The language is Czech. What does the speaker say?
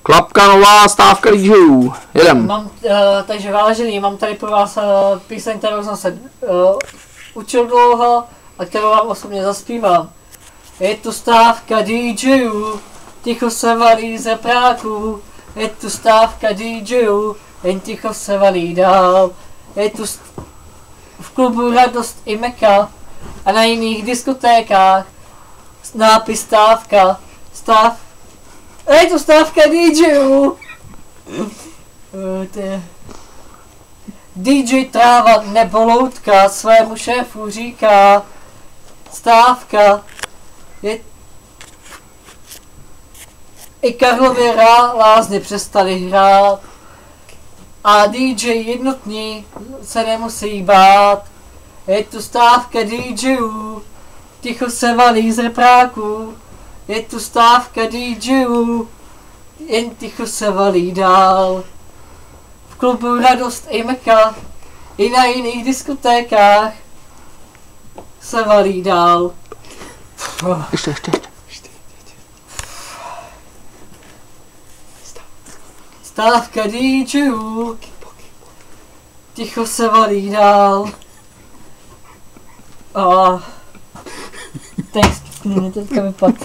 Klapka nová, stávka DJů. Jedem. Takže vážený, mám tady pro vás píseň, kterou jsem se učil dlouho a kterou vám osobně zaspívám. Je tu stávka DJů, ticho se valí ze práků. Je tu stávka DJů, jen ticho se valí dál. Je tu v klubu radost i meka a na jiných diskotékách nápis stávka. Je tu stávka DJů. DJ Tráva nebo Loutka svému šéfu říká stávka. I Karlovy Lázně přestali hrát a DJ jednotní se nemusí bát. Je tu stávka DJů, ticho se valí z repráků. Je tu stávka DJů, jen ticho se valí dál. V klubu radost i meka, i na jiných diskotékách se valí dál. Ještě. Stávka DJů, ticho se valí dál. Text, teďka vypadl.